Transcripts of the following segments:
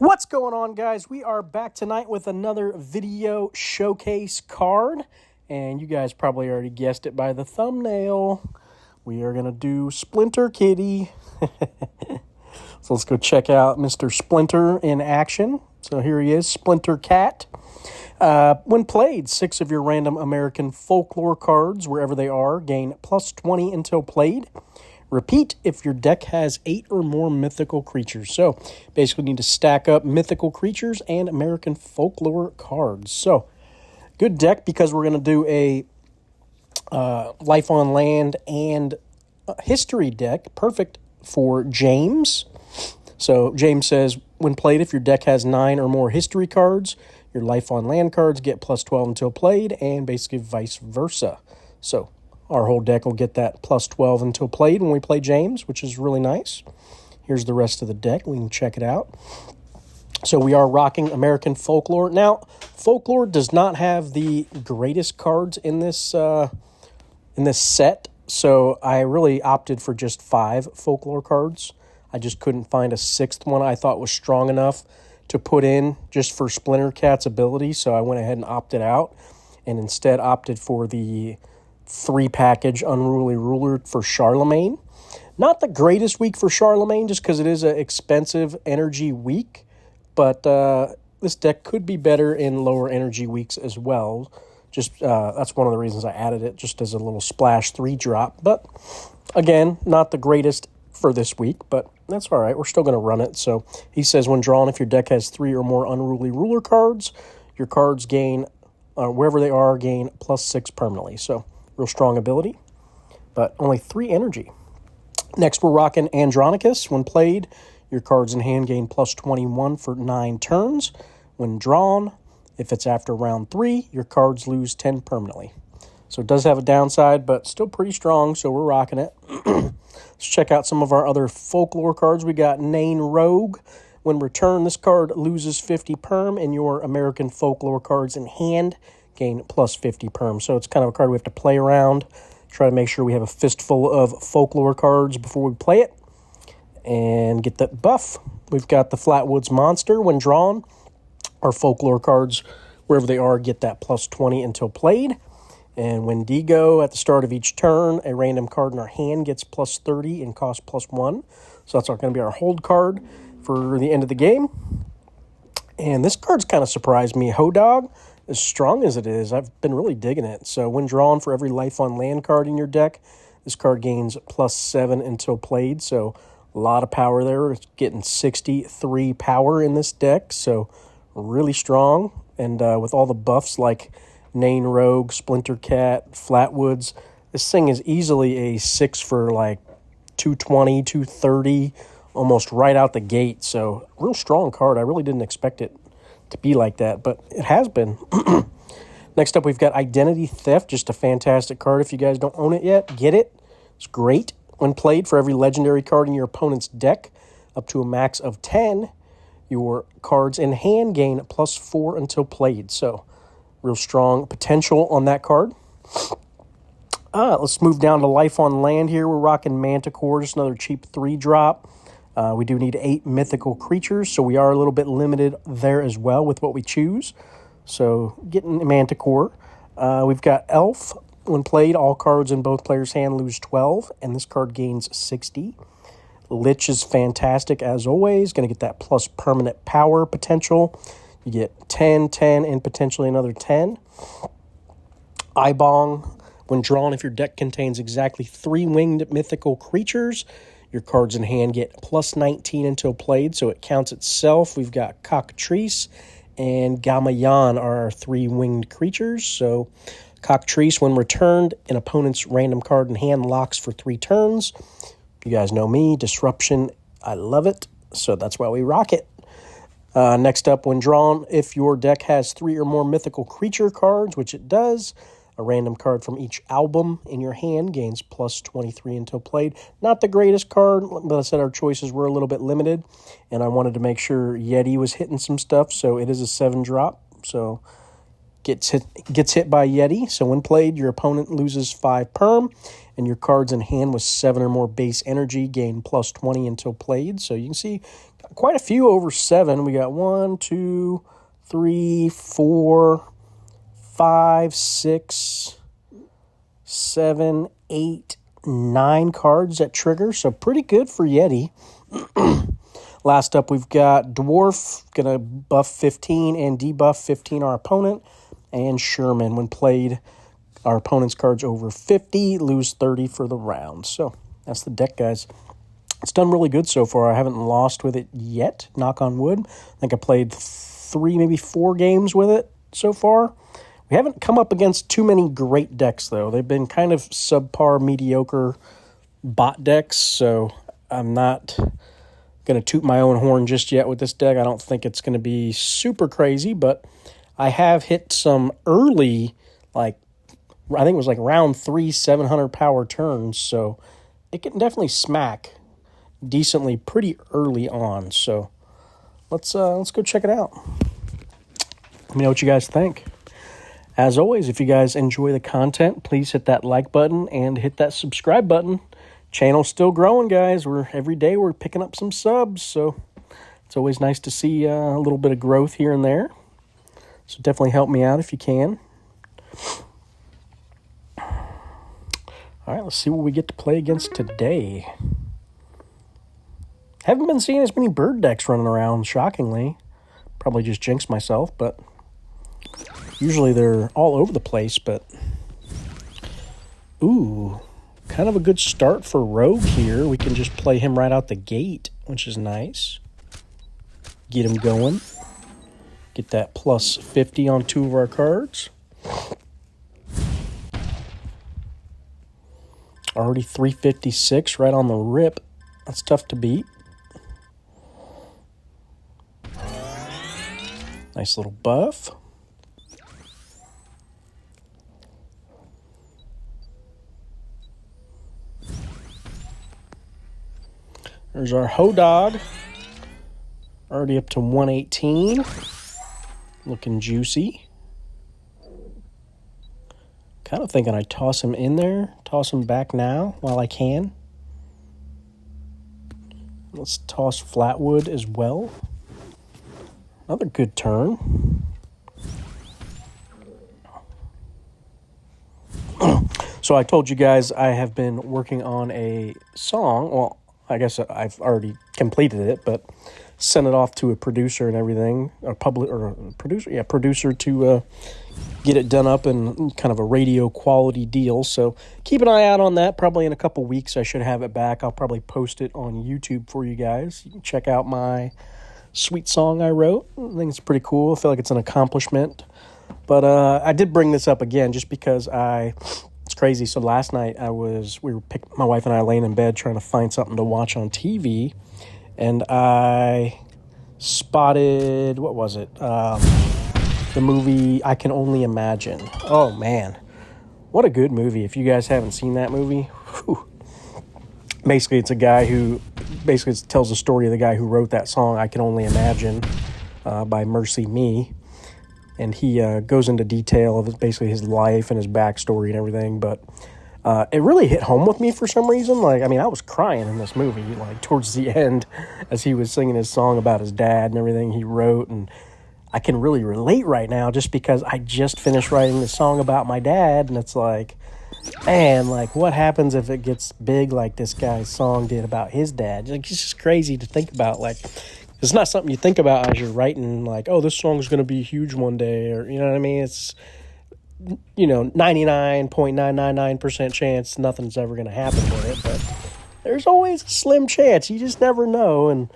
What's going on, guys? We are back tonight with another video showcase card, and you guys probably already guessed it by the thumbnail. We are going to do Splinter Kitty. So let's go check out Mr. Splinter in action. So here he is, Splintercat. When played, 6 of your random American folklore cards, wherever they are, gain plus 20 until played. Repeat if your deck has 8 or more mythical creatures. So basically need to stack up mythical creatures and American folklore cards. So good deck because we're going to do a Life on Land and history deck. Perfect for James. So James says, when played, if your deck has 9 or more history cards, your Life on Land cards get plus 12 until played, and basically vice versa. So our whole deck will get that plus 12 until played when we play James, which is really nice. Here's the rest of the deck. We can check it out. So we are rocking American Folklore. Now, Folklore does not have the greatest cards in this set, so I really opted for just 5 Folklore cards. I just couldn't find a 6th one I thought was strong enough to put in just for Splintercat's ability, so I went ahead and opted out and instead opted for the 3-package Unruly Ruler for Charlemagne. Not the greatest week for Charlemagne, just because it is an expensive energy week, but this deck could be better in lower energy weeks as well. Just that's one of the reasons I added it, just as a little splash 3-drop. But again, not the greatest for this week, but that's all right. We're still going to run it. So he says, when drawn, if your deck has 3 or more Unruly Ruler cards, your cards gain, wherever they are, gain plus 6 permanently. So real strong ability, but only 3 energy. Next, we're rocking Andronicus. When played, your cards in hand gain plus 21 for 9 turns. When drawn, if it's after round 3, your cards lose 10 permanently. So it does have a downside, but still pretty strong, so we're rocking it. Let's check out some of our other folklore cards. We got Nain Rogue. When returned, this card loses 50 perm, and your American folklore cards in hand gain plus 50 perm. So it's kind of a card we have to play around, try to make sure we have a fistful of folklore cards before we play it, and get that buff. We've got the Flatwoods Monster. When drawn, our folklore cards, wherever they are, get that plus 20 until played. And when Digo, at the start of each turn, a random card in our hand gets plus 30 and costs plus 1. So that's going to be our hold card for the end of the game. And this card's kind of surprised me. Hodog, as strong as it is, I've been really digging it. So when drawn, for every Life on Land card in your deck, this card gains plus 7 until played. So a lot of power there. It's getting 63 power in this deck. So really strong. And with all the buffs like Nain Rogue, Splintercat, Flatwoods, this thing is easily a 6 for like 220, 230, almost right out the gate. So real strong card. I really didn't expect it to be like that, but it has been. Next up, we've got Identity Theft, just a fantastic card. If you guys don't own it yet, get it. It's great. When played, for every legendary card in your opponent's deck, up to a max of 10, your cards in hand gain plus 4 until played. So real strong potential on that card. Let's move down to Life on Land here. We're rocking Manticore, just another cheap 3-drop. We do need 8 mythical creatures, so we are a little bit limited there as well with what we choose. So getting Manticore. We've got Elf. When played, all cards in both players' hand lose 12, and this card gains 60. Lich is fantastic as always. Going to get that plus permanent power potential. You get 10, 10, and potentially another 10. Ibong. When drawn, if your deck contains exactly 3 winged mythical creatures, your cards in hand get plus 19 until played, so it counts itself. We've got Cockatrice and Gamayan are our 3 winged creatures. So Cockatrice, when returned, an opponent's random card in hand locks for 3 turns. You guys know me, Disruption, I love it, so that's why we rock it. Next up, when drawn, if your deck has 3 or more mythical creature cards, which it does, a random card from each album in your hand gains plus 23 until played. Not the greatest card, but I said our choices were a little bit limited, and I wanted to make sure Yeti was hitting some stuff, so it is a 7-drop. So gets hit by Yeti. So when played, your opponent loses 5 perm, and your cards in hand with 7 or more base energy gain plus 20 until played. So you can see quite a few over 7. We got 1, 2, 3, 4, 5, 6, 7, 8, 9 cards that trigger. So pretty good for Yeti. Last up, we've got Dwarf, going to buff 15 and debuff 15 our opponent. And Sherman, when played, our opponent's cards over 50, lose 30 for the round. So that's the deck, guys. It's done really good so far. I haven't lost with it yet, knock on wood. I think I played 3, maybe 4 games with it so far. We haven't come up against too many great decks, though. They've been kind of subpar, mediocre bot decks, so I'm not going to toot my own horn just yet with this deck. I don't think it's going to be super crazy, but I have hit some early, I think it was round 3, 700 power turns, so it can definitely smack decently pretty early on. So let's go check it out. Let me know what you guys think. As always, if you guys enjoy the content, please hit that like button and hit that subscribe button. Channel's still growing, guys. Every day we're picking up some subs, so it's always nice to see a little bit of growth here and there. So definitely help me out if you can. All right, let's see what we get to play against today. Haven't been seeing as many bird decks running around, shockingly. Probably just jinxed myself, but usually they're all over the place. But ooh, kind of a good start for Rogue here. We can just play him right out the gate, which is nice. Get him going. Get that plus 50 on 2 of our cards. Already 356 right on the rip. That's tough to beat. Nice little buff. There's our Hodog. Already up to 118. Looking juicy. Kind of thinking I'd toss him in there. Toss him back now while I can. Let's toss Flatwood as well. Another good turn. So I told you guys I have been working on a song. Well, I guess I've already completed it, but sent it off to a producer and everything, producer to get it done up in kind of a radio quality deal. So keep an eye out on that. Probably in a couple weeks I should have it back. I'll probably post it on YouTube for you guys. You can check out my sweet song I wrote. I think it's pretty cool. I feel like it's an accomplishment. But I did bring this up again just because it's crazy. So last night my wife and I laying in bed trying to find something to watch on TV, and I spotted, what was it? The movie I Can Only Imagine. Oh man, what a good movie. If you guys haven't seen that movie, whew. Basically it's a guy who tells the story of the guy who wrote that song I Can Only Imagine by Mercy Me. And he goes into detail of basically his life and his backstory and everything. But it really hit home with me for some reason. I was crying in this movie, towards the end as he was singing his song about his dad and everything he wrote. And I can really relate right now just because I just finished writing the song about my dad. And it's man, what happens if it gets big like this guy's song did about his dad? It's just crazy to think about. It's not something you think about as you're writing, oh, this song's going to be huge one day, or, you know what I mean? It's, 99.999% chance nothing's ever going to happen with it, but there's always a slim chance. You just never know, and,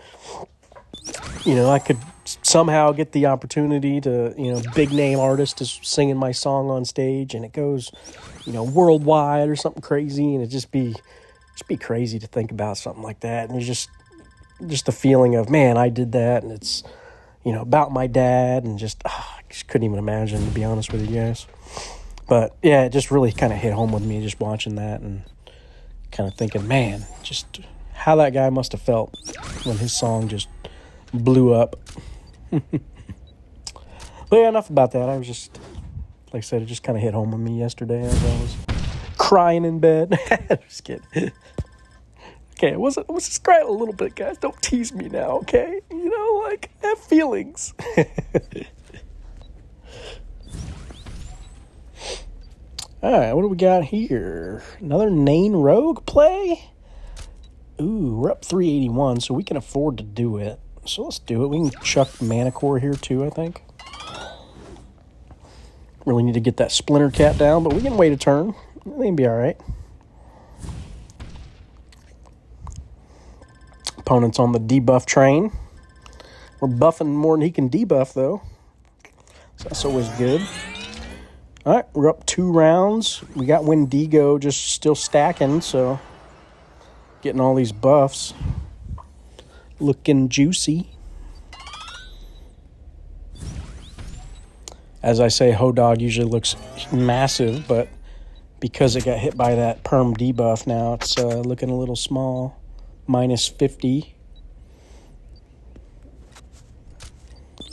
I could somehow get the opportunity to, big name artist is singing my song on stage, and it goes, worldwide or something crazy, and it just be crazy to think about something like that, and just the feeling of, man, I did that, and it's, about my dad, and I just couldn't even imagine, to be honest with you guys. But, yeah, it just really kind of hit home with me just watching that and kind of thinking, man, just how that guy must have felt when his song just blew up. But, yeah, enough about that. I was just Like I said, it just kind of hit home with me yesterday as I was crying in bed. Just kidding. Okay, it was just crying a little bit, guys. Don't tease me now, okay? You know, like, have feelings. All right, what do we got here? Another Nain Rogue play? Ooh, we're up 381, so we can afford to do it. So let's do it. We can chuck Manicore here, too, I think. Really need to get that Splintercat down, but we can wait a turn. I think it'll be all right. Opponent's on the debuff train. We're buffing more than he can debuff, though. So that's always good. All right, we're up 2 rounds. We got Wendigo just still stacking, so getting all these buffs. Looking juicy. As I say, Hodog usually looks massive, but because it got hit by that perm debuff now, it's looking a little small. Minus 50.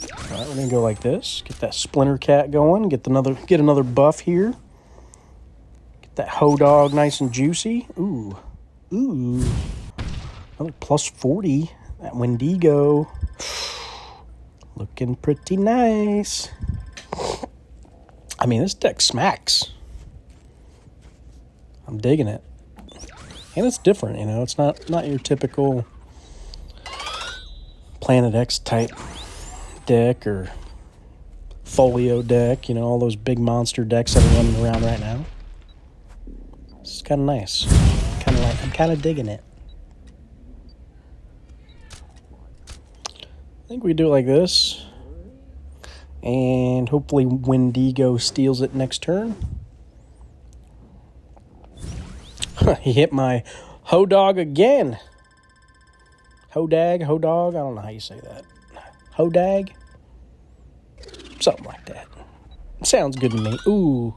All right, we're going to go like this. Get that Splintercat going. Get another buff here. Get that Hodog nice and juicy. Ooh. Another plus 40. That Wendigo. Looking pretty nice. I mean, this deck smacks. I'm digging it. And it's different, you know. It's not your typical Planet X type deck or folio deck, you know, all those big monster decks that are running around right now. It's kind of nice. I'm kind of digging it. I think we do it like this. And hopefully Wendigo steals it next turn. He hit my Hodog again. Hodog, I don't know how you say that. Hodag? Something like that. Sounds good to me. Ooh.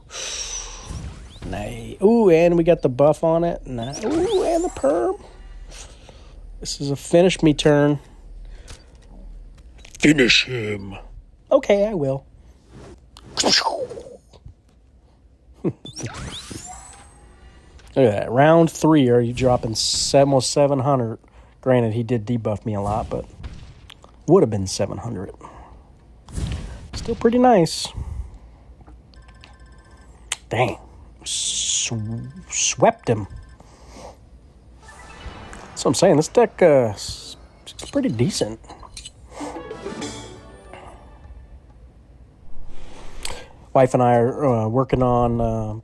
Nice. Ooh, and we got the buff on it. Nice. Ooh, and the perm. This is a finish me turn. Finish him. Okay, I will. Look at that. Round 3, are you dropping almost 700? Granted, he did debuff me a lot, but would have been 700. Still pretty nice. Dang. Swept him. That's what I'm saying. This deck is pretty decent. Wife and I are working on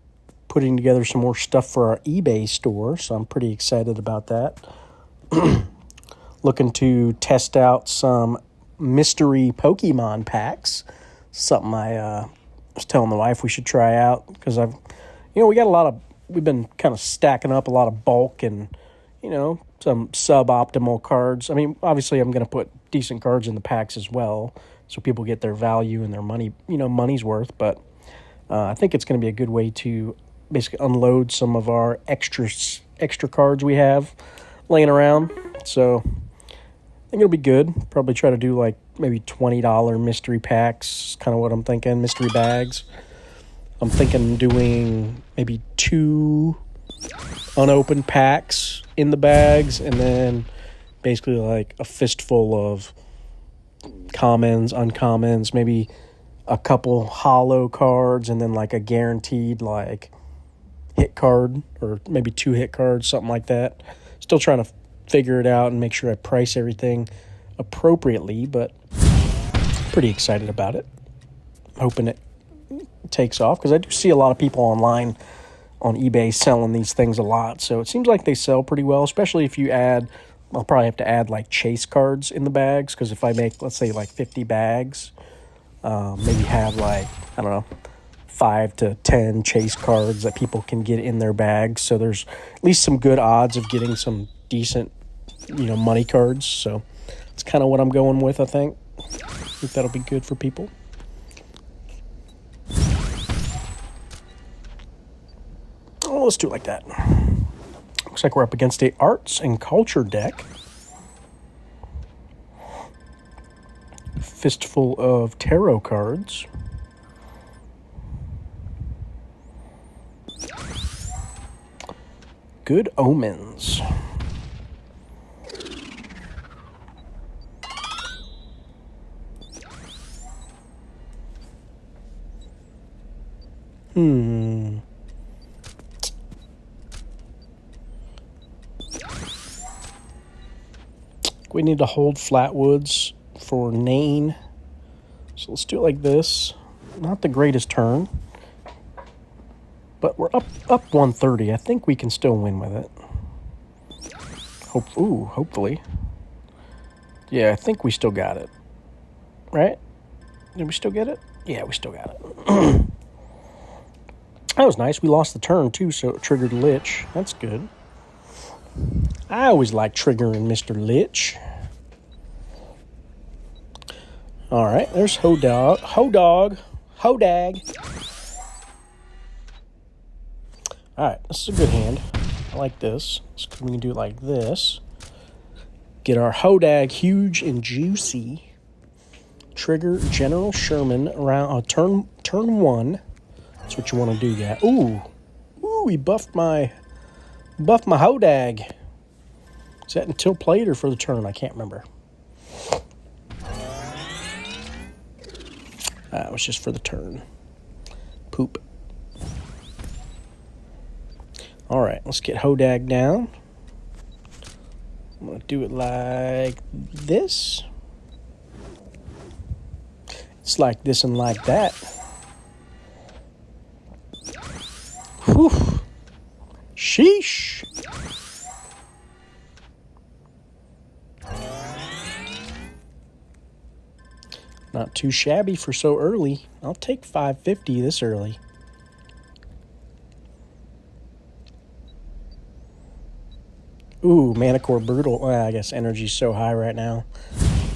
putting together some more stuff for our eBay store, so I'm pretty excited about that. Looking to test out some mystery Pokemon packs. Something I was telling the wife we should try out because we've been kind of stacking up a lot of bulk and, you know, some suboptimal cards. I mean, obviously I'm going to put decent cards in the packs as well so people get their value and their money, you know, money's worth, but I think it's going to be a good way to basically unload some of our extra cards we have laying around. So I think it'll be good. Probably try to do like maybe $20 mystery packs, kind of what I'm thinking, mystery bags. I'm thinking doing maybe 2 unopened packs in the bags and then basically like a fistful of commons, uncommons, maybe a couple hollow cards and then like a guaranteed like hit card or maybe 2 hit cards, something like that. Still trying to figure it out and make sure I price everything appropriately, but pretty excited about it. Hoping it takes off because I do see a lot of people online on eBay selling these things a lot, so it seems like they sell pretty well, especially if you add, I'll probably have to add like chase cards in the bags because if I make, let's say like 50 bags, maybe have like, I don't know, 5 to 10 chase cards that people can get in their bags. So there's at least some good odds of getting some decent, you know, money cards. So it's kind of what I'm going with, I think. I think that'll be good for people. Oh, let's do it like that. Looks like we're up against a arts and culture deck. Fistful of tarot cards. Good Omens. We need to hold Flatwoods for Nain. So let's do it like this. Not the greatest turn. But we're up 130. I think we can still win with it. Hopefully. Yeah, I think we still got it. Right? Did we still get it? Yeah, we still got it. That was nice. We lost the turn, too, so it triggered Lich. That's good. I always like triggering Mr. Lich. All right, there's Hodag. All right, this is a good hand. I like this. So we can do it like this. Get our Hodag huge and juicy. Trigger General Sherman around turn 1. That's what you want to do, guy. Ooh, he buffed my Hodag. Is that until played or for the turn? I can't remember. It was just for the turn. Poop. All right, let's get Hodag down. I'm going to do it like this. It's like this and like that. Whew. Sheesh. Not too shabby for so early. I'll take 550 this early. Ooh, Mana Core Brutal. I guess energy's so high right now.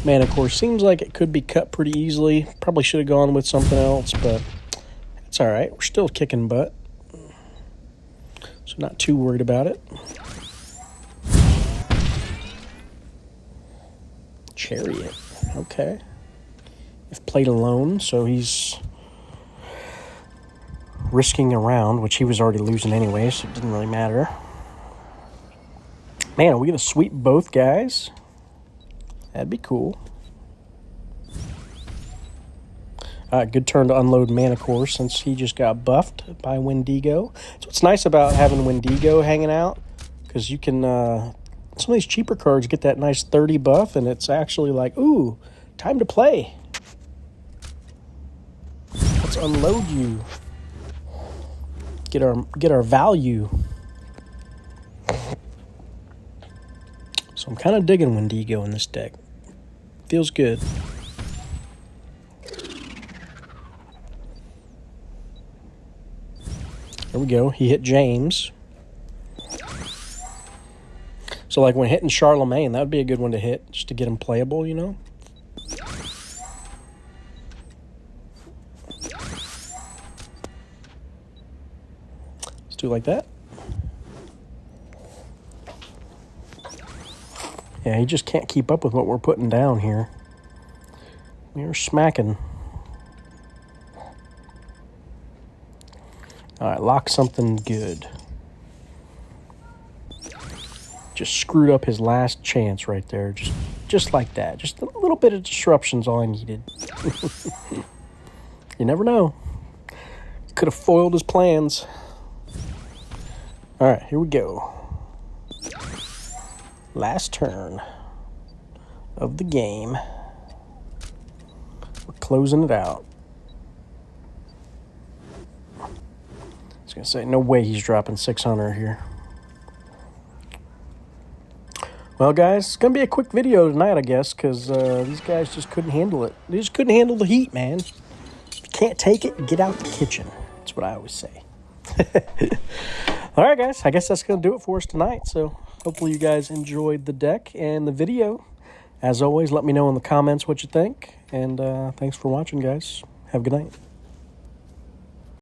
Mana Core seems like it could be cut pretty easily. Probably should have gone with something else, but it's all right. We're still kicking butt. So not too worried about it. Chariot. Okay. If played alone, so he's risking a round, which he was already losing anyway, so it didn't really matter. Man, are we going to sweep both guys? That'd be cool. Good turn to unload Mana Core since he just got buffed by Wendigo. So what's nice about having Wendigo hanging out, because you can, some of these cheaper cards get that nice 30 buff, and it's actually like, ooh, time to play. Let's unload you. Get our value. So I'm kind of digging Wendigo in this deck. Feels good. There we go. He hit James. So like when hitting Charlemagne, that would be a good one to hit, just to get him playable, you know? Let's do it like that. Yeah, he just can't keep up with what we're putting down here. We're smacking. All right, lock something good. Just screwed up his last chance right there. Just like that. Just a little bit of disruption's all I needed. You never know. Could have foiled his plans. All right, here we go. Last turn of the game. We're closing it out. I was going to say, no way he's dropping 600 here. Well, guys, it's going to be a quick video tonight, I guess, because these guys just couldn't handle it. They just couldn't handle the heat, man. If you can't take it, get out the kitchen. That's what I always say. All right, guys, I guess that's going to do it for us tonight. So hopefully you guys enjoyed the deck and the video. As always, let me know in the comments what you think. And thanks for watching, guys. Have a good night.